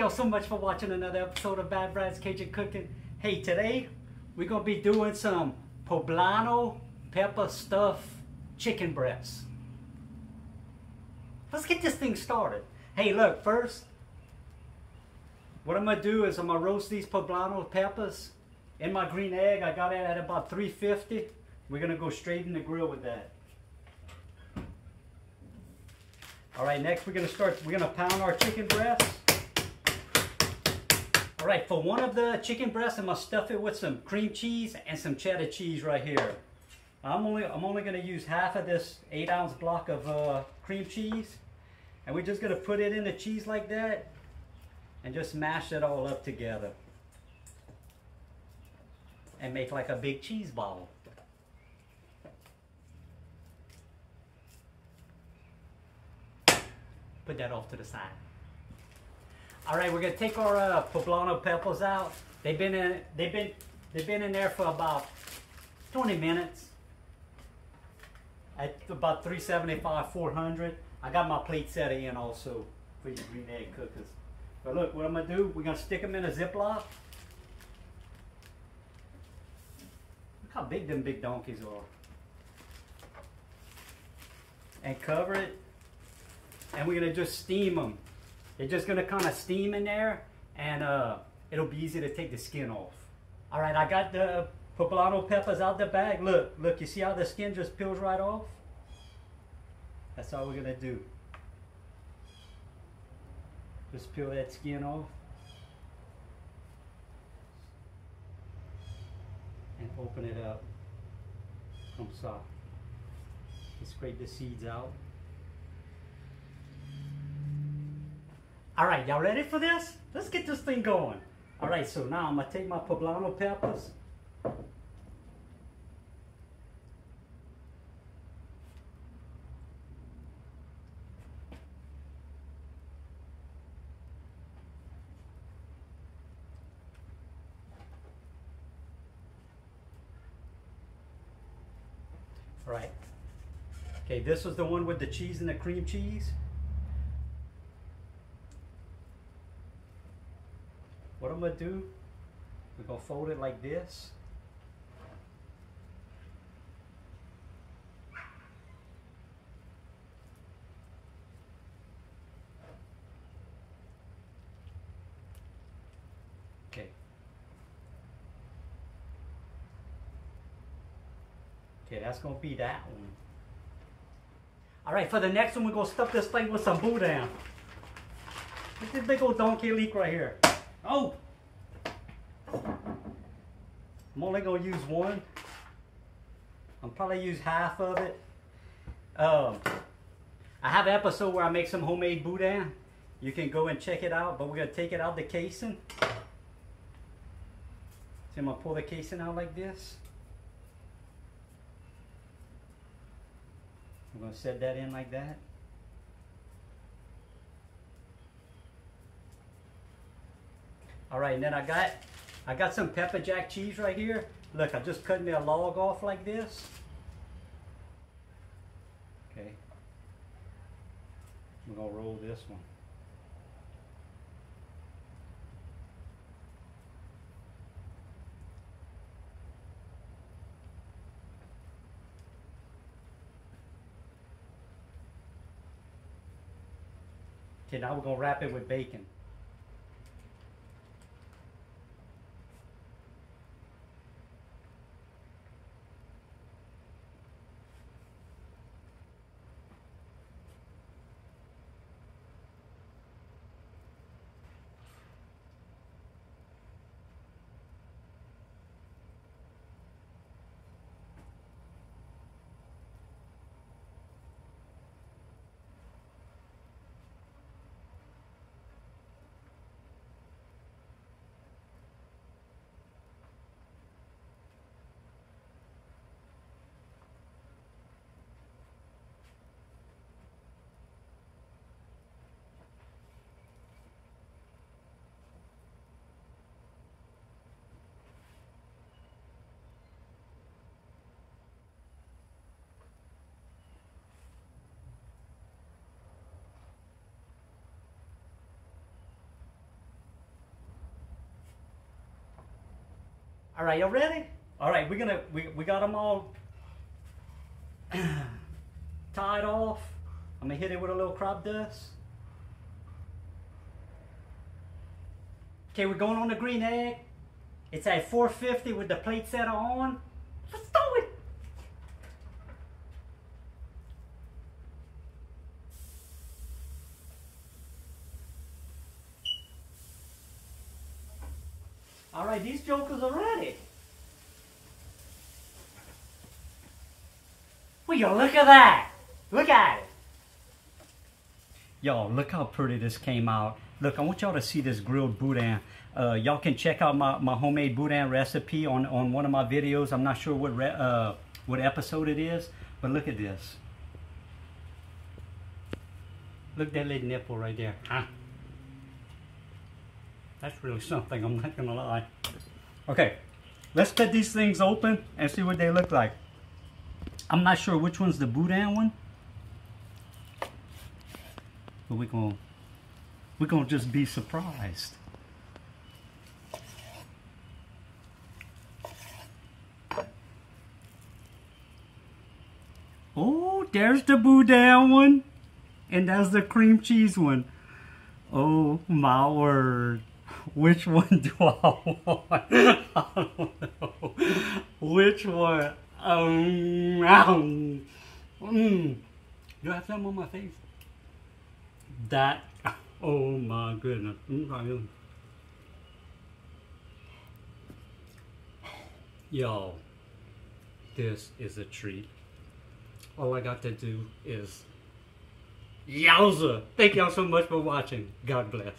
y'all so much for watching another episode of Bad Brad's Cajun Cooking. Hey, today we're going to be doing some Pablano pepper stuffed chicken breasts. Let's get this thing started. Hey, look, first, what I'm going to do is I'm going to roast these Pablano peppers in my green egg. I got it at about 350. We're going to go straight in the grill with that. All right, next we're going to pound our chicken breasts. All right, for one of the chicken breasts, I'm going to stuff it with some cream cheese and some cheddar cheese right here. I'm only going to use half of this 8-ounce block of cream cheese. And we're just going to put it in the cheese like that and just mash it all up together. And make like a big cheese ball. Put that off to the side. All right, we're gonna take our Pablano peppers out. They've been in there for about 20 minutes at about 375, 400. I got my plate set in also for your green egg cookers. But look, what I'm gonna do, we're gonna stick them in a Ziploc. Look how big them big donkeys are. And cover it. And we're gonna just steam them. They're just gonna kind of steam in there, and it'll be easy to take the skin off. All right, I got the Pablano peppers out the bag. Look, you see how the skin just peels right off? That's all we're gonna do. Just peel that skin off. And open it up. Comme ça. Just scrape the seeds out. All right, y'all ready for this? Let's get this thing going. All right, so now I'm gonna take my Pablano peppers. All right. Okay, this was the one with the cheese and the cream cheese. What I'm going to do, we're going to fold it like this. Okay. Okay, that's going to be that one. All right, for the next one, we're going to stuff this thing with some boudin. Look at this big old donkey leek right here. Oh! I'm only going to use one. I'll probably use half of it. I have an episode where I make some homemade boudin. You can go and check it out, but we're going to take it out the casing. So I'm going to pull the casing out like this. I'm going to set that in like that. All right, and then I got some pepper jack cheese right here. Look, I just cut me a log off like this. Okay. I'm gonna roll this one. Okay, now we're gonna wrap it with bacon. All right, y'all ready? All right, we got them all tied off. I'm gonna hit it with a little crop dust. Okay, we're going on the green egg. It's at 450 with the plate setter on. Let's do it. All right, these jokers are ready. Will you look at that? Look at it. Y'all, look how pretty this came out. Look, I want y'all to see this grilled boudin. Y'all can check out my homemade boudin recipe on one of my videos. I'm not sure what episode it is, but look at this. Look at that little nipple right there. Huh? That's really something, I'm not gonna lie. Okay, let's cut these things open and see what they look like. I'm not sure which one's the boudin one, but we're gonna just be surprised. Oh, there's the boudin one, and that's the cream cheese one. Oh my word. Which one do I want? I don't know. Which one? Do I have something on my face? That, oh my goodness. Y'all, this is a treat. All I got to do is yowza. Thank y'all so much for watching. God bless.